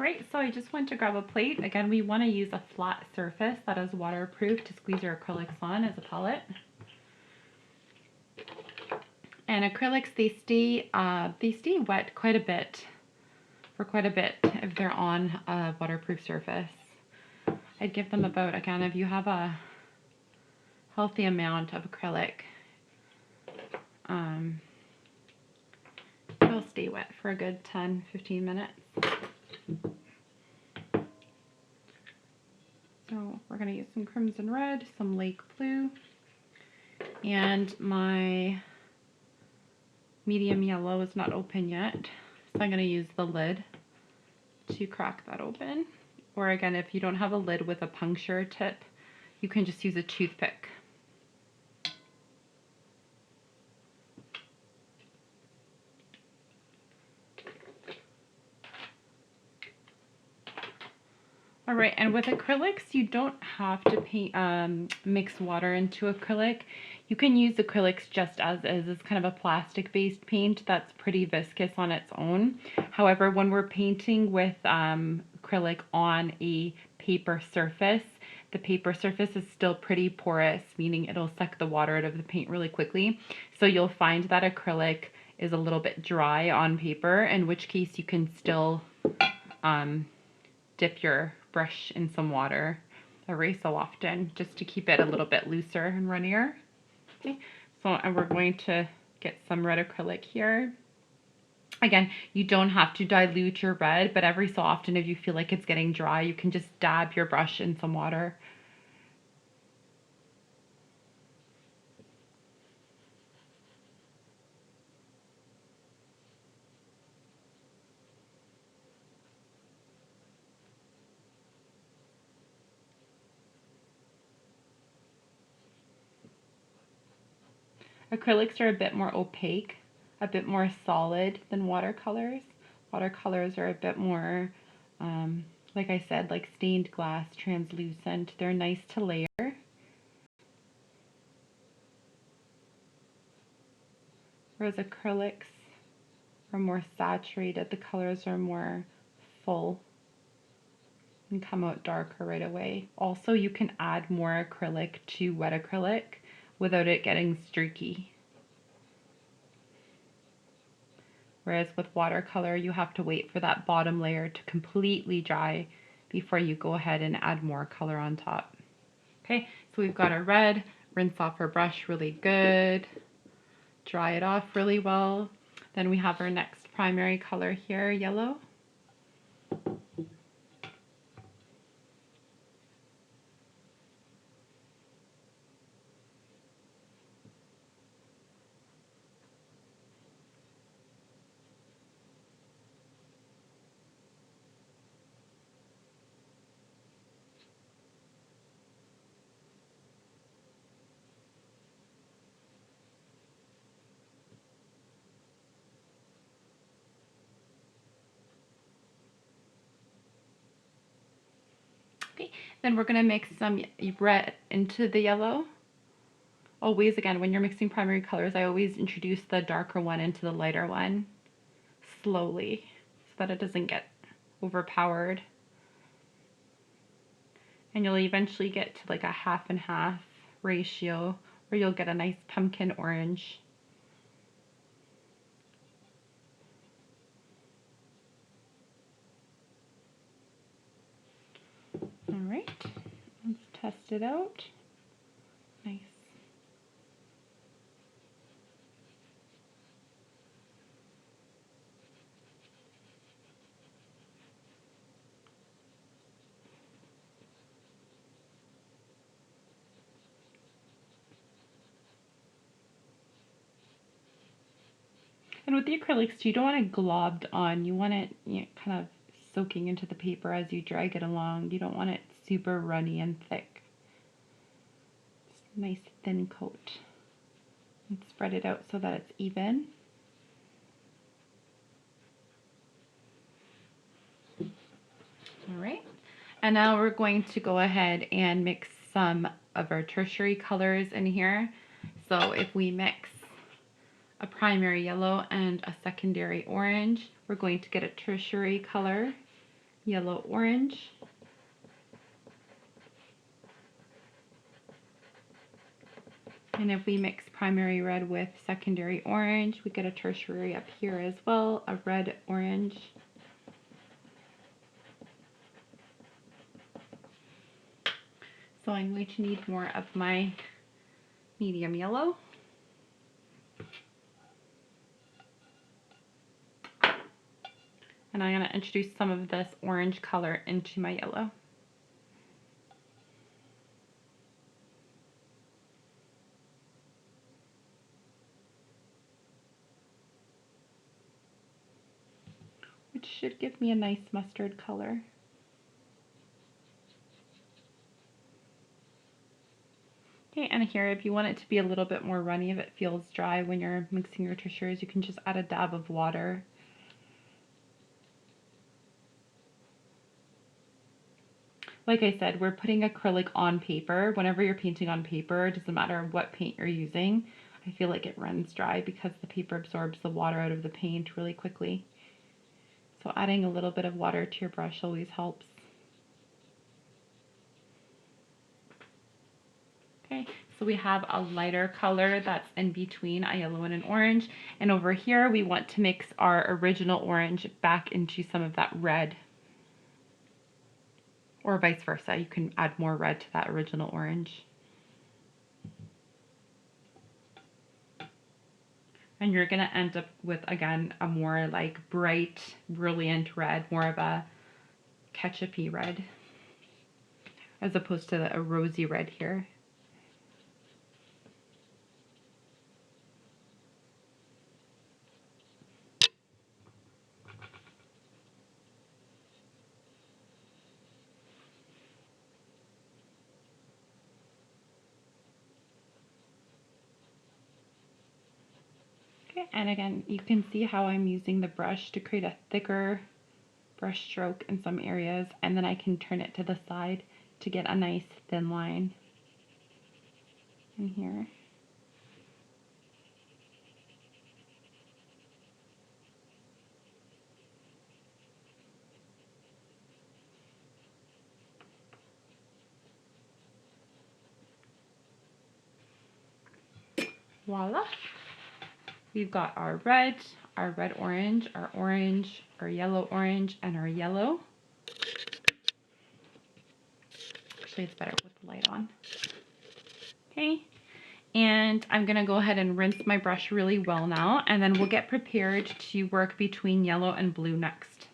Alright, so I just went to grab a plate. Again, we want to use a flat surface that is waterproof to squeeze your acrylics on as a palette. And acrylics, they stay wet quite a bit, if they're on a waterproof surface. I'd give them about, again, if you have a healthy amount of acrylic, it'll stay wet for a good 10-15 minutes. So we're going to use some crimson red, some lake blue, and my medium yellow is not open yet, so I'm going to use the lid to crack that open. Or again, if you don't have a lid with a puncture tip, you can just use a toothpick. All right, and with acrylics, you don't have to mix water into acrylic. You can use acrylics just as is. It's kind of a plastic-based paint that's pretty viscous on its own. However, when we're painting with acrylic on a paper surface, the paper surface is still pretty porous, meaning it'll suck the water out of the paint really quickly. So you'll find that acrylic is a little bit dry on paper, in which case you can still dip your brush in some water every so often, just to keep it a little bit looser and runnier. Okay, so and we're going to get some red acrylic here. Again, you don't have to dilute your red, but every so often if you feel like it's getting dry, you can just dab your brush in some water. Acrylics are a bit more opaque, a bit more solid than watercolors. Watercolors are a bit more, like I said, like stained glass, translucent. They're nice to layer. Whereas acrylics are more saturated, the colors are more full and come out darker right away. Also, you can add more acrylic to wet acrylic without it getting streaky. Whereas with watercolor, you have to wait for that bottom layer to completely dry before you go ahead and add more color on top. Okay, so we've got our red, rinse off our brush really good, dry it off really well. Then we have our next primary color here, yellow. Okay, then we're going to mix some red into the yellow. Always, again, when you're mixing primary colors, I always introduce the darker one into the lighter one slowly so that it doesn't get overpowered. And you'll eventually get to like a half and half ratio where you'll get a nice pumpkin orange. All right, let's test it out. Nice. And with the acrylics too, you don't want it globbed on. You want it, kind of soaking into the paper as you drag it along. You don't want it super runny and thick. Just a nice thin coat. And spread it out so that it's even. All right. And now we're going to go ahead and mix some of our tertiary colors in here. So if we mix a primary yellow and a secondary orange, we're going to get a tertiary color. yellow orange. And if we mix primary red with secondary orange, we get a tertiary up here as well, a red orange. So I'm going to need more of my medium yellow. And I'm going to introduce some of this orange color into my yellow. Which should give me a nice mustard color. Okay, and here, if you want it to be a little bit more runny, if it feels dry when you're mixing your tertiaries, you can just add a dab of water. Like I said, we're putting acrylic on paper. Whenever you're painting on paper, it doesn't matter what paint you're using. I feel like it runs dry because the paper absorbs the water out of the paint really quickly. So adding a little bit of water to your brush always helps. Okay, so we have a lighter color that's in between a yellow and an orange. And over here, we want to mix our original orange back into some of that red. Or vice versa, you can add more red to that original orange. And you're gonna end up with, again, a more like bright, brilliant red, more of a ketchupy red, as opposed to a rosy red here. Okay, and again, you can see how I'm using the brush to create a thicker brush stroke in some areas, and then I can turn it to the side to get a nice thin line in here. Voila! We've got our red orange, our yellow orange, and our yellow. Actually, it's better with the light on. Okay, and I'm gonna go ahead and rinse my brush really well now, and then we'll get prepared to work between yellow and blue next.